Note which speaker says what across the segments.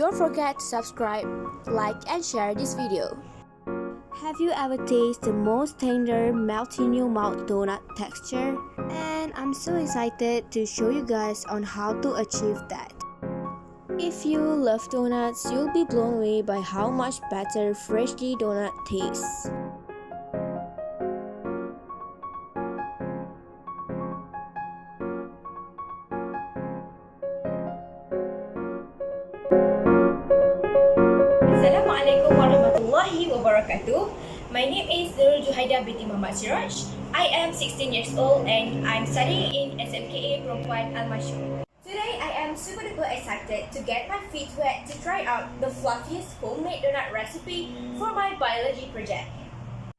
Speaker 1: Don't forget to subscribe, like and share this video. Have you ever tasted the most tender melt-in-your-mouth donut texture? And I'm so excited to show you guys on how to achieve that. If you love donuts, you'll be blown away by how much better freshly donut tastes.
Speaker 2: Assalamualaikum warahmatullahi wabarakatuh. My name is 𝒍𝒊𝒂𝒍𝒂𝒍𝒂𝒂 binti Muhammad Siraj. I am 16 years old and I'm studying in SMKA Perempuan Al-Masyhur. Today I am super duper excited to get my feet wet to try out the fluffiest homemade donut recipe for my biology project.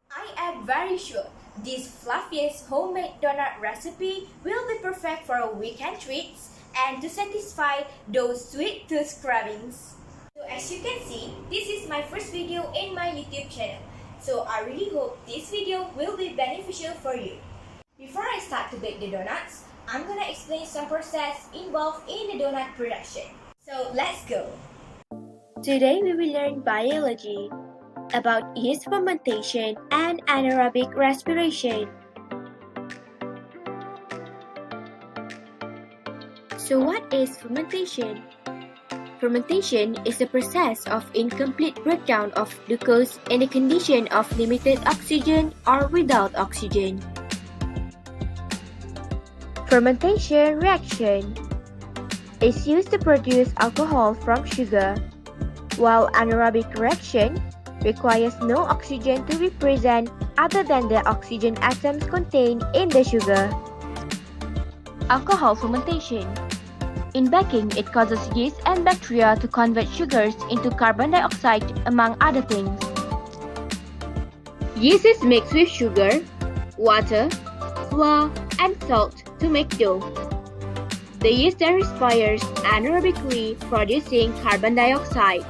Speaker 2: I am very sure this fluffiest homemade donut recipe will be perfect for a weekend treats and to satisfy those sweet tooth cravings. So as you can see, this is my first video in my YouTube channel. So I really hope this video will be beneficial for you. Before I start to bake the donuts, I'm gonna explain some process involved in the donut production. So let's go! Today we will learn biology about yeast fermentation and anaerobic respiration. So what is fermentation? Fermentation is the process of incomplete breakdown of glucose in a condition of limited oxygen or without oxygen. Fermentation reaction is used to produce alcohol from sugar, while anaerobic reaction requires no oxygen to be present other than the oxygen atoms contained in the sugar. Alcohol fermentation. In baking, it causes yeast and bacteria to convert sugars into carbon dioxide, among other things. Yeast is mixed with sugar, water, flour, and salt to make dough. The yeast then respires anaerobically, producing carbon dioxide.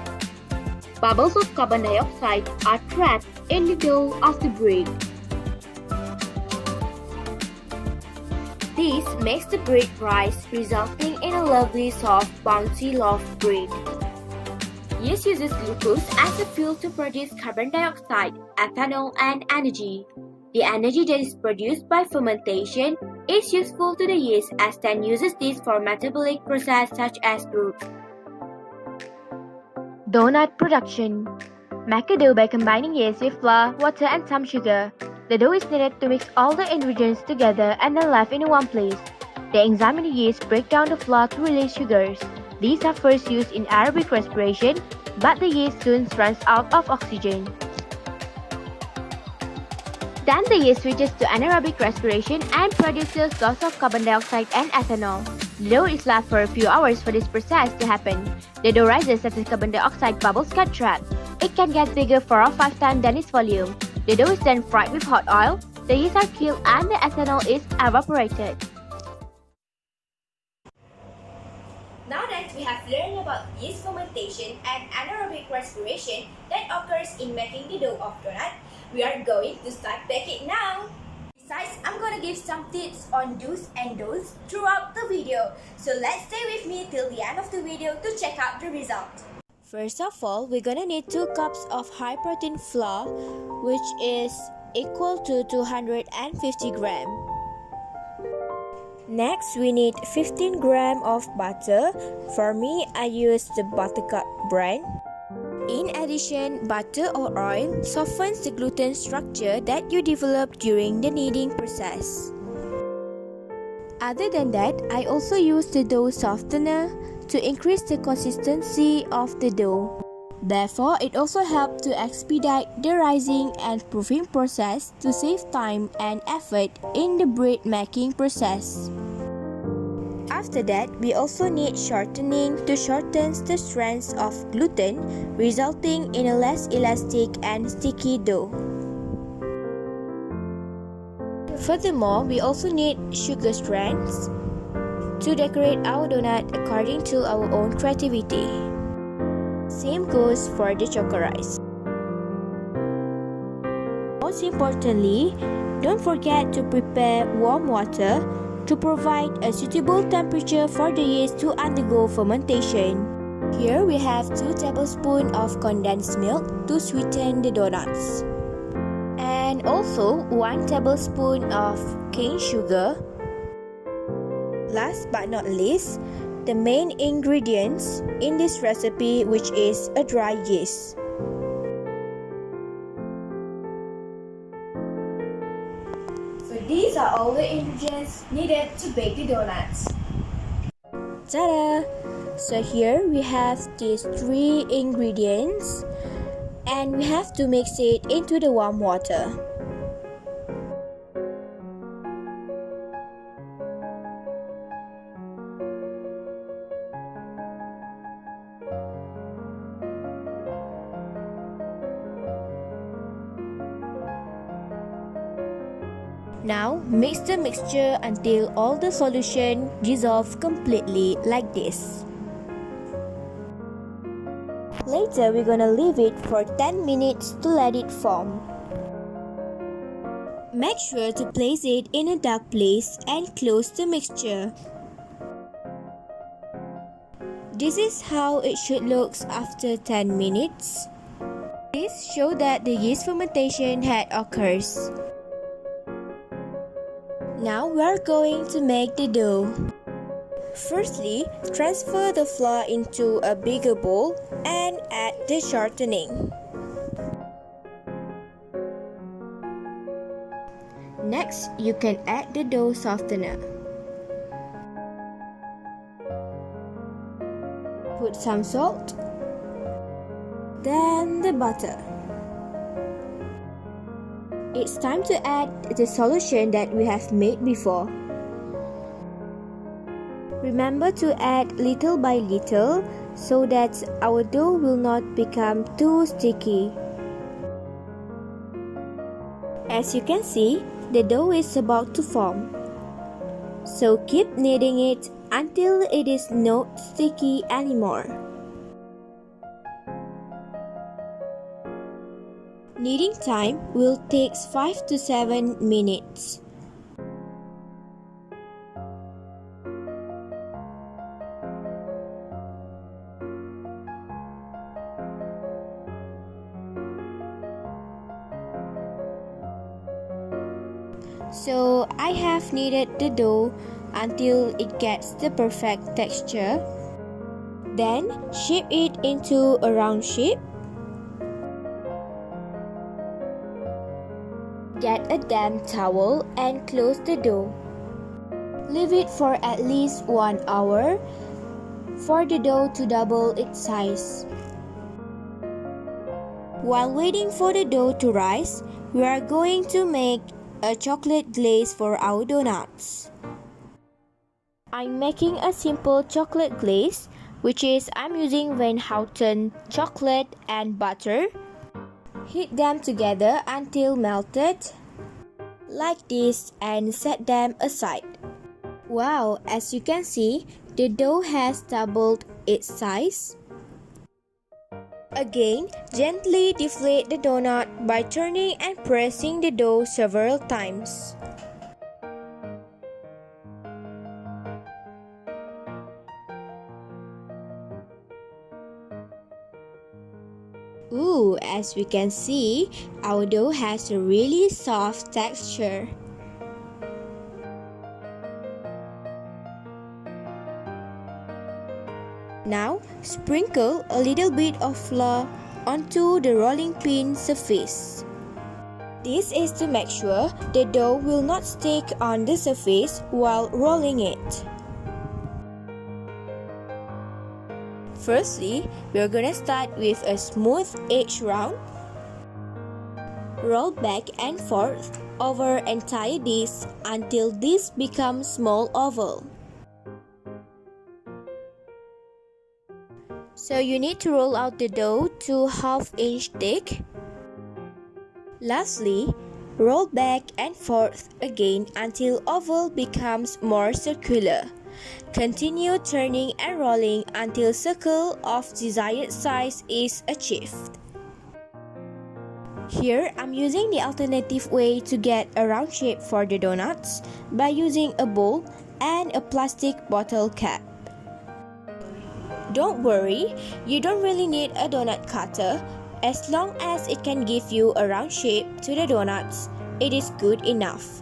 Speaker 2: Bubbles of carbon dioxide are trapped in the dough of the bread. This makes the bread rise, resulting in a lovely, soft, bouncy loaf bread. Yeast uses glucose as a fuel to produce carbon dioxide, ethanol, and energy. The energy that is produced by fermentation is useful to the yeast as then uses this for metabolic process such as food. Donut production. Make a dough by combining yeast with flour, water, and some sugar. The dough is kneaded to mix all the ingredients together and then left in one place. The enzyme in the yeast break down the flour to release sugars. These are first used in aerobic respiration, but the yeast soon runs out of oxygen. Then the yeast switches to anaerobic respiration and produces lots of carbon dioxide and ethanol. The dough is left for a few hours for this process to happen. The dough rises as the carbon dioxide bubbles get trapped. It can get bigger 4 or 5 times than its volume. The dough is then fried with hot oil, the yeast are killed and the ethanol is evaporated. Now that we have learned about yeast fermentation and anaerobic respiration that occurs in making the dough of donut, we are going to start baking now. Besides, I'm gonna give some tips on do's and don'ts throughout the video. So let's stay with me till the end of the video to check out the result. First of all, we're gonna need 2 cups of high protein flour, which is equal to 250 grams. Next, we need 15 grams of butter. For me, I use the Buttercup brand. In addition, butter or oil softens the gluten structure that you develop during the kneading process. Other than that, I also use the dough softener to increase the consistency of the dough. Therefore, it also helps to expedite the rising and proofing process to save time and effort in the bread making process. After that, we also need shortening to shorten the strands of gluten, resulting in a less elastic and sticky dough. Furthermore, we also need sugar strands to decorate our donut according to our own creativity. Same goes for the chocolate rice. Most importantly, don't forget to prepare warm water to provide a suitable temperature for the yeast to undergo fermentation.
Speaker 1: Here we have 2 tablespoons of condensed milk to sweeten the donuts. And also 1 tablespoon of cane sugar. Last but not least, the main ingredients in this recipe, which is a dry yeast.
Speaker 2: So these are all the ingredients needed to bake the donuts.
Speaker 1: Ta-da! So here we have these 3 ingredients and we have to mix it into the warm water. Now, mix the mixture until all the solution dissolves completely like this. Later, we're gonna leave it for 10 minutes to let it form. Make sure to place it in a dark place and close the mixture. This is how it should look after 10 minutes. This shows that the yeast fermentation had occurred. Now we are going to make the dough. Firstly, transfer the flour into a bigger bowl and add the shortening. Next, you can add the dough softener. Put some salt, then the butter. It's time to add the solution that we have made before. Remember to add little by little so that our dough will not become too sticky. As you can see, the dough is about to form. So keep kneading it until it is not sticky anymore. Kneading time will take 5 to 7 minutes. So I have kneaded the dough until it gets the perfect texture. Then shape it into a round shape. Get a damp towel and close the dough. Leave it for at least 1 hour for the dough to double its size. While waiting for the dough to rise, we are going to make a chocolate glaze for our donuts. I'm making a simple chocolate glaze, which is I'm using Van Houten chocolate and butter. Heat them together until melted, like this, and set them aside. Wow, as you can see, the dough has doubled its size. Again, gently deflate the donut by turning and pressing the dough several times. Ooh, as we can see, our dough has a really soft texture. Now, sprinkle a little bit of flour onto the rolling pin surface. This is to make sure the dough will not stick on the surface while rolling it. Firstly, we're gonna start with a smooth edge round. Roll back and forth over entire dish until this becomes small oval. So you need to roll out the dough to 1/2 inch thick. Lastly, roll back and forth again until oval becomes more circular. Continue turning and rolling until circle of desired size is achieved. Here, I'm using the alternative way to get a round shape for the donuts by using a bowl and a plastic bottle cap. Don't worry, you don't really need a donut cutter. As long as it can give you a round shape to the donuts, it is good enough.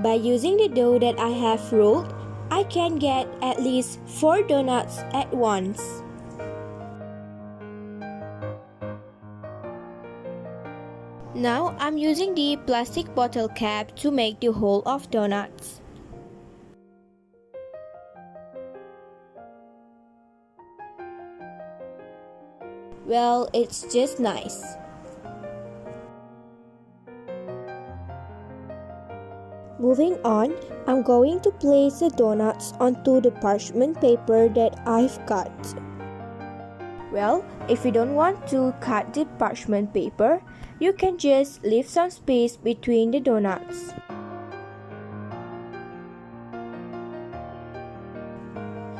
Speaker 1: By using the dough that I have rolled, I can get at least 4 donuts at once. Now I'm using the plastic bottle cap to make the hole of donuts. Well, it's just nice. Moving on, I'm going to place the donuts onto the parchment paper that I've cut. Well, if you don't want to cut the parchment paper, you can just leave some space between the donuts.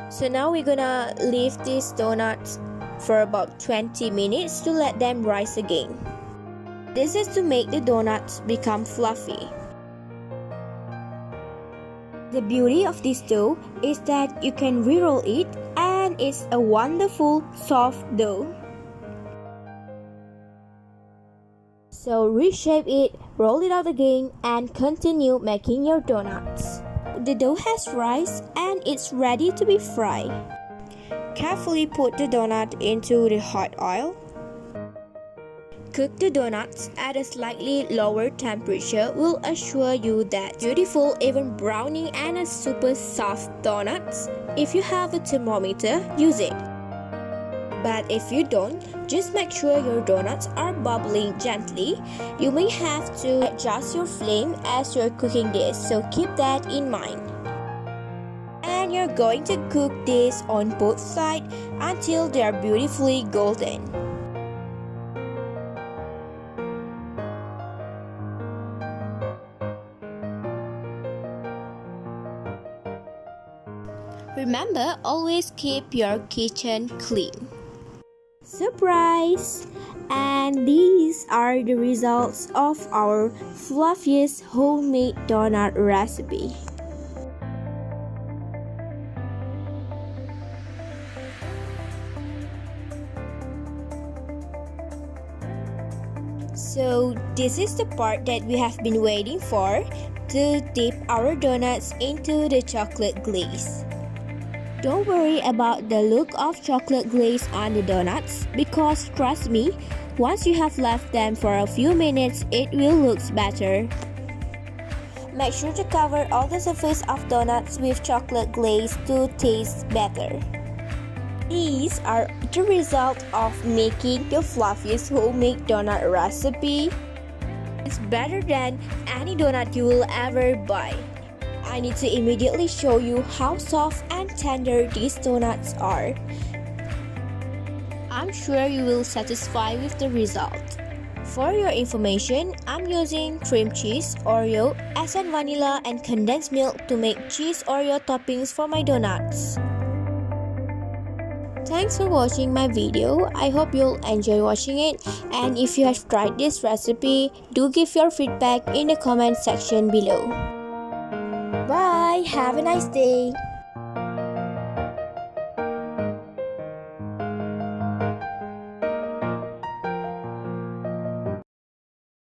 Speaker 1: So now we're gonna leave these donuts for about 20 minutes to let them rise again. This is to make the donuts become fluffy. The beauty of this dough is that you can re-roll it and it's a wonderful soft dough. So reshape it, roll it out again, and continue making your donuts. The dough has risen and it's ready to be fried. Carefully put the donut into the hot oil. Cook the donuts at a slightly lower temperature will assure you that beautiful, even brownie and a super soft donuts. If you have a thermometer, use it. But if you don't, just make sure your donuts are bubbling gently. You may have to adjust your flame as you're cooking this, so keep that in mind. And you're going to cook this on both sides until they are beautifully golden. Remember, always keep your kitchen clean. Surprise! And these are the results of our fluffiest homemade donut recipe. So this is the part that we have been waiting for, to dip our donuts into the chocolate glaze. Don't worry about the look of chocolate glaze on the donuts, because trust me, once you have left them for a few minutes, it will look better. Make sure to cover all the surface of donuts with chocolate glaze to taste better. These are the result of making the fluffiest homemade donut recipe. It's better than any donut you will ever buy. I need to immediately show you how soft and tender these donuts are. I'm sure you will satisfy with the result. For your information, I'm using cream cheese, Oreo, essence vanilla, and condensed milk to make cheese Oreo toppings for my donuts. Thanks for watching my video. I hope you'll enjoy watching it, and if you have tried this recipe, do give your feedback in the comment section below. Bye! Have a nice day!